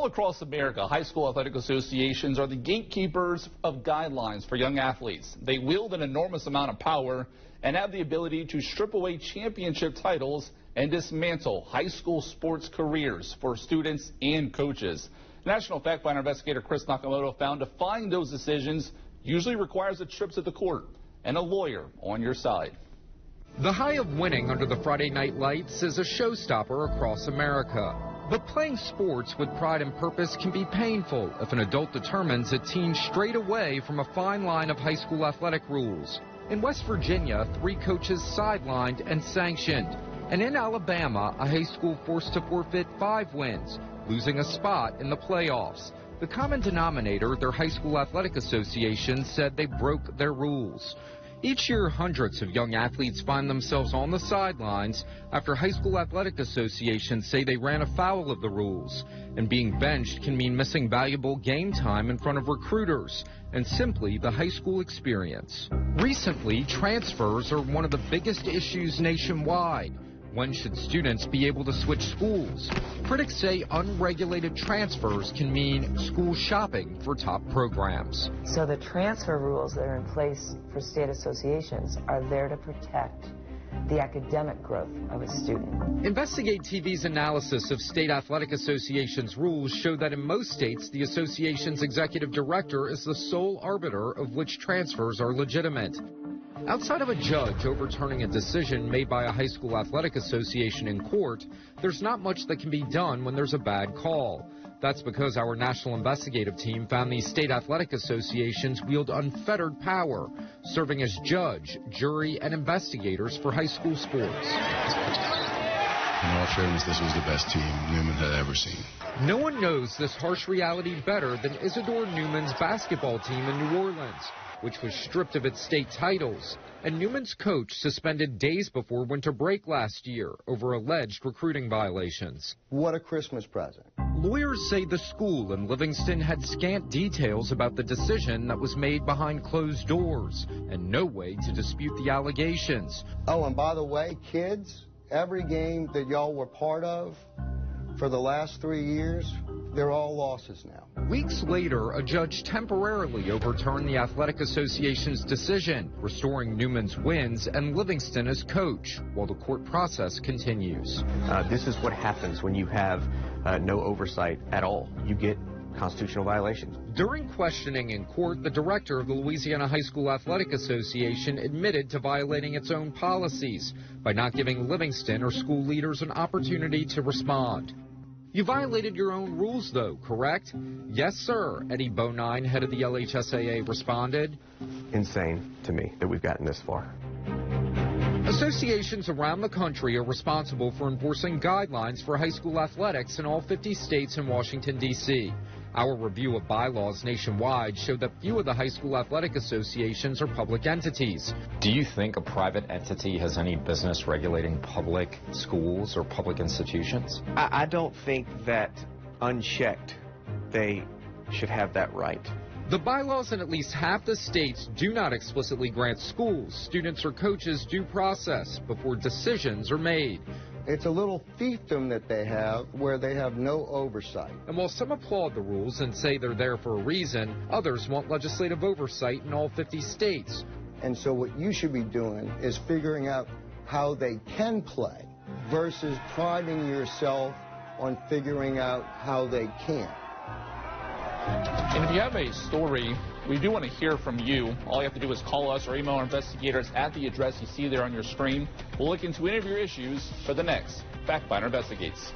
All across America, high school athletic associations are the gatekeepers of guidelines for young athletes. They wield an enormous amount of power and have the ability to strip away championship titles and dismantle high school sports careers for students and coaches. National Factfinder investigator Chris Nakamoto found defying those decisions usually requires a trip to the court and a lawyer on your side. The high of winning under the Friday night lights is a showstopper across America. But playing sports with pride and purpose can be painful if an adult determines a teen strayed away from a fine line of high school athletic rules. In West Virginia, 3 coaches sidelined and sanctioned. And in Alabama, a high school forced to forfeit 5 wins, losing a spot in the playoffs. The common denominator, their high school athletic associations said they broke their rules. Each year, hundreds of young athletes find themselves on the sidelines after high school athletic associations say they ran afoul of the rules. And being benched can mean missing valuable game time in front of recruiters and simply the high school experience. Recently, transfers are one of the biggest issues nationwide. When should students be able to switch schools? Critics say unregulated transfers can mean school shopping for top programs. So the transfer rules that are in place for state associations are there to protect the academic growth of a student. Investigate TV's analysis of state athletic associations' rules show that in most states, the association's executive director is the sole arbiter of which transfers are legitimate. Outside of a judge overturning a decision made by a high school athletic association in court, there's not much that can be done when there's a bad call. That's because our national investigative team found these state athletic associations wield unfettered power, serving as judge, jury, and investigators for high school sports. In all fairness, this was the best team Newman had ever seen. No one knows this harsh reality better than Isidore Newman's basketball team in New Orleans, which was stripped of its state titles, and Newman's coach suspended days before winter break last year over alleged recruiting violations. What a Christmas present. Lawyers say the school in Livingston had scant details about the decision that was made behind closed doors and no way to dispute the allegations. Oh, and by the way, kids, every game that y'all were part of for the last 3 years, they're all losses now. Weeks later, a judge temporarily overturned the Athletic Association's decision, restoring Newman's wins and Livingston as coach, while the court process continues. This is what happens when you have no oversight at all. You get constitutional violations. During questioning in court, the director of the Louisiana High School Athletic Association admitted to violating its own policies by not giving Livingston or school leaders an opportunity to respond. You violated your own rules, though, correct? Yes, sir, Eddie Bonine, head of the LHSAA, responded. Insane to me that we've gotten this far. Associations around the country are responsible for enforcing guidelines for high school athletics in all 50 states and Washington, D.C. Our review of bylaws nationwide showed that few of the high school athletic associations are public entities. Do you think a private entity has any business regulating public schools or public institutions? I don't think that unchecked they should have that right. The bylaws in at least half the states do not explicitly grant schools, students, or coaches due process before decisions are made. It's a little fiefdom that they have where they have no oversight. And while some applaud the rules and say they're there for a reason, others want legislative oversight in all 50 states. And so what you should be doing is figuring out how they can play versus priding yourself on figuring out how they can't. And if you have a story, we do want to hear from you. All you have to do is call us or email our investigators at the address you see there on your screen. We'll look into any of your issues for the next Factfinder Investigates.